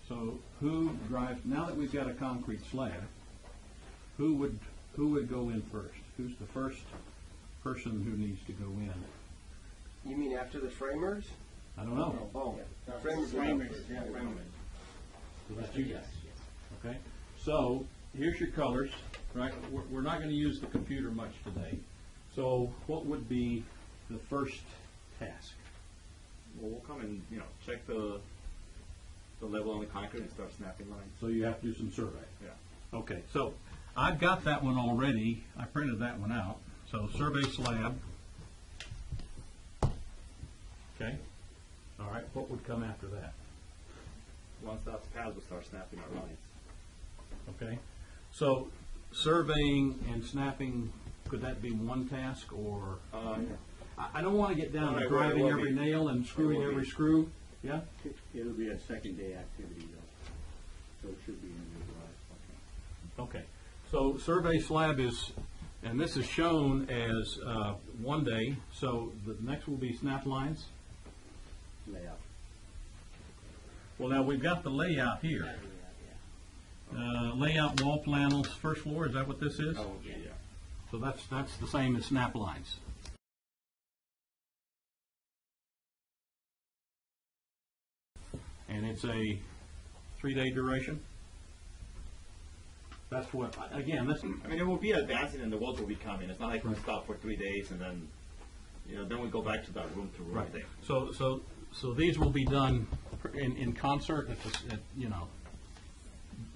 So who drives, now that we've got a concrete slab, who would go in first? Who's the first person who needs to go in? You mean after the framers? I don't know. Oh, framers. Yeah, framers. So that's you guys. Okay. So here's your colors, right? We're not going to use the computer much today. So what would be the first task? Well, we'll come and check the level on the concrete and start snapping lines. So you have to do some survey. Yeah. Okay. So I've got that one already. I printed that one out. So survey slab. Okay. All right. What would come after that? Once that's passed, we'll start snapping our lines. Okay. So surveying and snapping, could that be one task, or I don't want to get down to Right, driving it will every be. nail and screwing It will every be. screw? Yeah. It'll be a second day activity though, so it should be in the garage. Okay. So survey slab is, and this is shown as one day. So the next will be snap lines. Layout. Well, now we've got the layout here. Layout wall panels, first floor. Is that what this is? Oh, yeah. So that's the same as snap lines. And it's a 3-day duration. That's what, again, this, I mean, it will be advancing and the walls will be coming. It's not like we stop for 3 days and then, then we go back to that room to room right. thing. So these will be done in concert.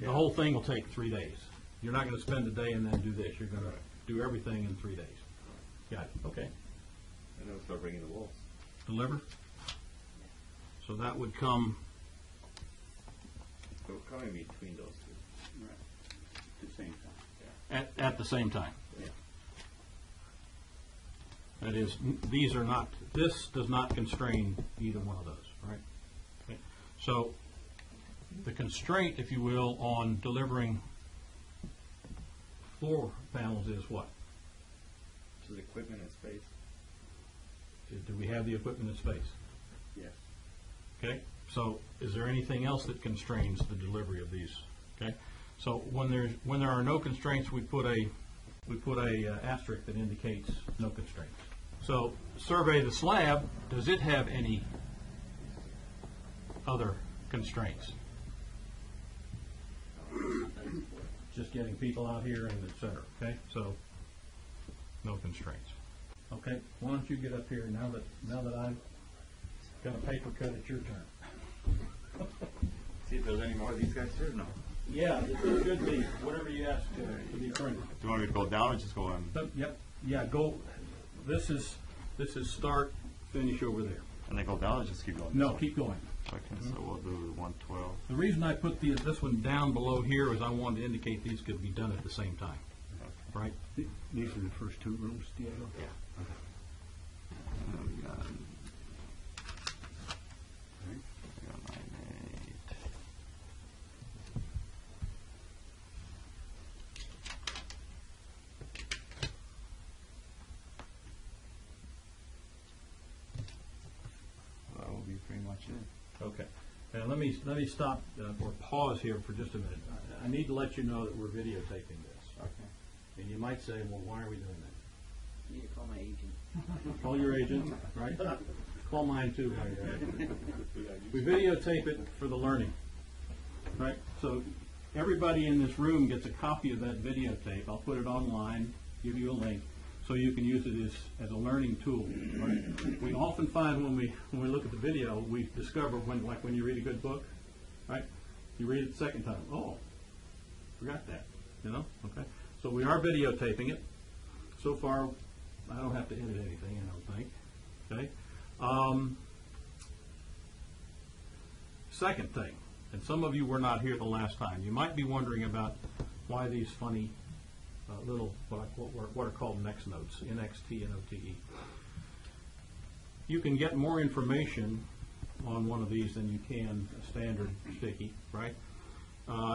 The whole thing will take 3 days. You're not going to spend a day and then do this. You're going to do everything in 3 days. Got it. Okay. And then we'll start bringing the walls. Deliver. So that would come. So we're coming between those two. Right. At the same time. At the same time. Yeah. That is, these are not, this does not constrain either one of those, right? Okay. So the constraint, if you will, on delivering floor panels is what? Which is equipment and space. Do we have the equipment and space? Yes. Okay, so is there anything else that constrains the delivery of these? Okay, so when there are no constraints, we put a asterisk that indicates no constraints. So survey the slab. Does it have any other constraints? Just getting people out here and et cetera. Okay, so no constraints. Okay, why don't you get up here now that I've got a paper cut? It's your turn. See if there's any more of these guys here? No. Yeah, it should be whatever you ask to be printed. Do you want me to go down or just go on? Yep. Yeah. Go. This is start, finish over there. And then go down or just keep going? No, keep going. Okay, so we'll do 112. The reason I put this one down below here is I wanted to indicate these could be done at the same time. Right? These are the first two rooms, Diego? Yeah. We got 9-8. That will be pretty much it. Okay. Now let me stop or pause here for just a minute. I need to let you know that we're videotaping this. Okay. And you might say, well, why are we doing that? I need to call my agent. Call your agent, right? Call mine too while you're at it. We videotape it for the learning, right? So everybody in this room gets a copy of that videotape. I'll put it online, give you a link, so you can use it as a learning tool, right? We often find when we look at the video, we discover when you read a good book, right? You read it the second time, oh, forgot that, okay? So we are videotaping it. So far, I don't have to edit anything, I don't think. Okay. Second thing, and some of you were not here the last time. You might be wondering about why these funny little what are called next notes, NXT-NOTE. You can get more information on one of these than you can a standard sticky, right?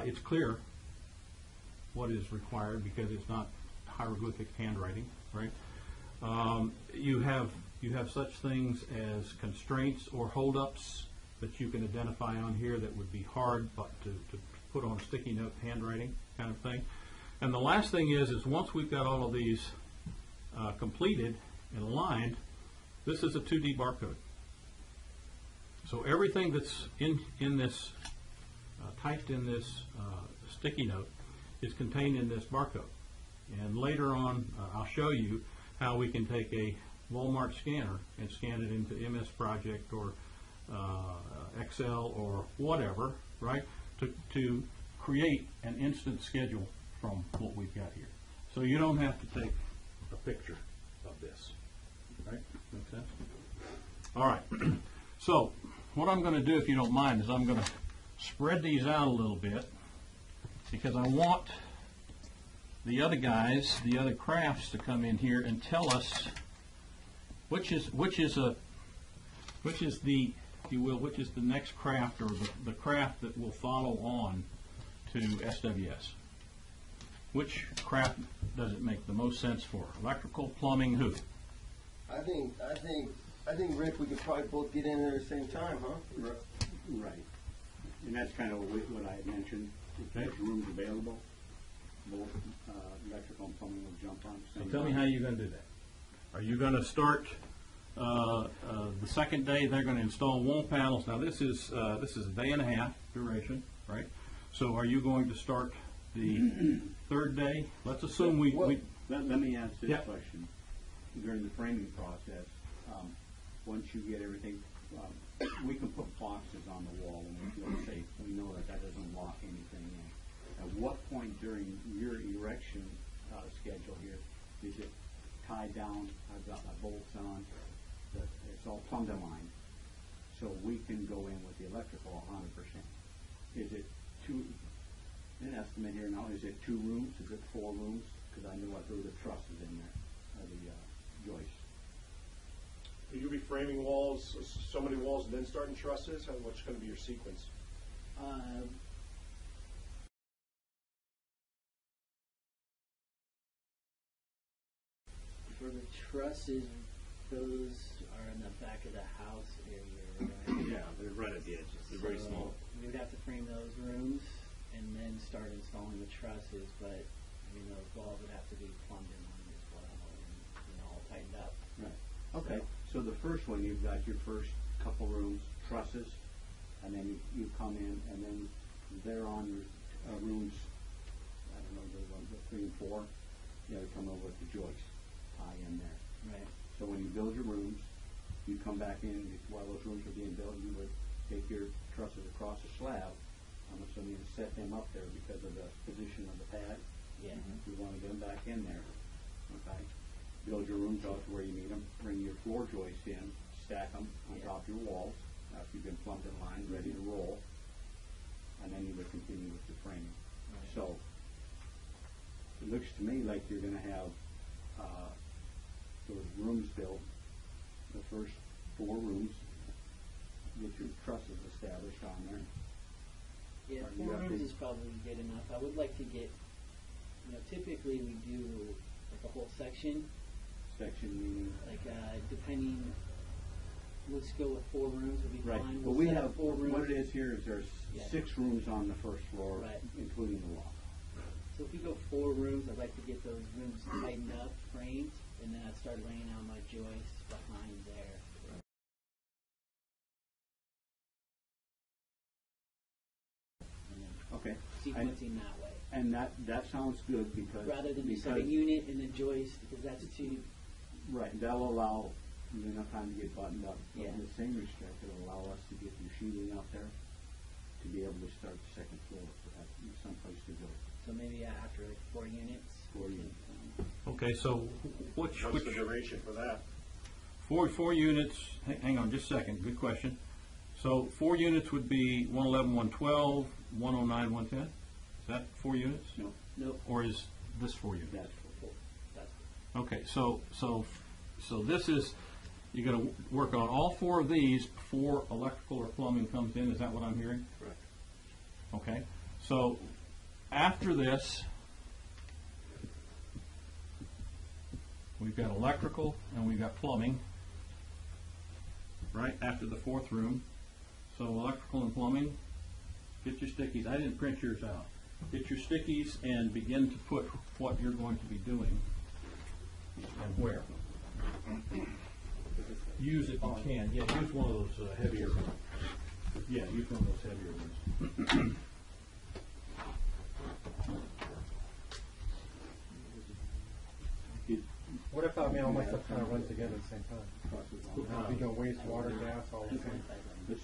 It's clear what is required because it's not hieroglyphic handwriting, right? You have such things as constraints or holdups that you can identify on here that would be hard but to put on a sticky note handwriting kind of thing. And the last thing is once we've got all of these completed and aligned, this is a 2D barcode. So everything that's in this, typed in this sticky note is contained in this barcode. And later on, I'll show you how we can take a Walmart scanner and scan it into MS Project or Excel or whatever, right, to create an instant schedule from what we've got here. So you don't have to take a picture of this, right? Make sense? All right. So what I'm going to do, if you don't mind, is I'm going to spread these out a little bit because I want the other guys, the other crafts, to come in here and tell us which is the, if you will, which is the next craft or the craft that will follow on to SWS. Which craft does it make the most sense for? Electrical, plumbing, who? I think, Rick, we could probably both get in there at the same time, huh? Right. And that's kind of what I had mentioned. If Okay. there's rooms available, both electrical and plumbing will jump on. So tell me how you're going to do that. Are you going to start the second day? They're going to install wall panels. Now this is a day and a half duration, right? So are you going to start the third day? Let's assume we Let me ask this Yeah. question. During the framing process, once you get everything, we can put boxes on the wall and we feel safe. We know that doesn't lock anything in. At what point during your erection schedule here is it tied down? I've got my bolts on. It's all plumbed and lined. So we can go in with the electrical 100%. Is it an estimate here now, is it 2 rooms? Is it 4 rooms? Because I know I threw the trusses in there, or the joists. Will you be framing walls, so many walls, and then starting trusses? What's going to be your sequence? For the trusses, those are in the back of the house area, right? Yeah, they're right at the edges. They're very So small. We would have to frame those rooms and then start installing the trusses, but I mean those walls would have to be plumbed in line as well and all tightened up. Right. Okay, so the first one, you've got your first couple rooms, trusses, and then you come in, and then there on your rooms, I don't know, the ones, 3 and 4, you gotta come over with the joist, tie in there. Right. So when you build your rooms, you come back in, while those rooms are being built, you would take your trusses across the slab. I'm assuming you set them up there because of the position of the pad. Yeah. You want to get them back in there, okay? Build your rooms out to where you need them, bring your floor joists in, stack them on Yeah. top of your walls, after you've been plumbed and lined, ready to roll, and then you would continue with the framing. Right. So, it looks to me like you're gonna have, those rooms built, the first 4 rooms, get your trusses established on there. Yeah, Or you 4 have rooms to- is probably good enough. I would like to get, typically we do like a whole section, Section meaning, like depending, let's go with 4 rooms would be right, fine. but We'll we set up have, 4 rooms. what it is here is there's Yeah. 6 rooms on the first floor, Right. including the loft. So if we go 4 rooms, I'd like to get those rooms tightened up, framed, and then I'd start laying out my joists behind there. And then Okay. sequencing that way. And that sounds good because. Rather than just like a because- unit and a joist, because that's too, Right, that'll allow you enough time to get buttoned up. But Yeah. in the same respect, it'll allow us to get your sheeting out there to be able to start the second floor, someplace to go so maybe after like 4 units. for you. okay. So which What's the duration for that? four units? Hang on, just a second. Good question. So 4 units would be 111, 112, 109, 110. Is that 4 units, No, Nope, or is this 4 units? that's for that's, Okay, so this is, you're gonna work on all 4 of these before electrical or plumbing comes in, is that what I'm hearing? correct. Okay, so after this, we've got electrical and we've got plumbing, right, after the 4th room. So electrical and plumbing, get your stickies. I didn't print yours out. Get your stickies and begin to put what you're going to be doing and where. Use if you can. Yeah, use one of those heavier. Yeah, use one of those heavier ones. What if, all my stuff kind of runs together at the same time? Be doing wastewater, gas, all the same. This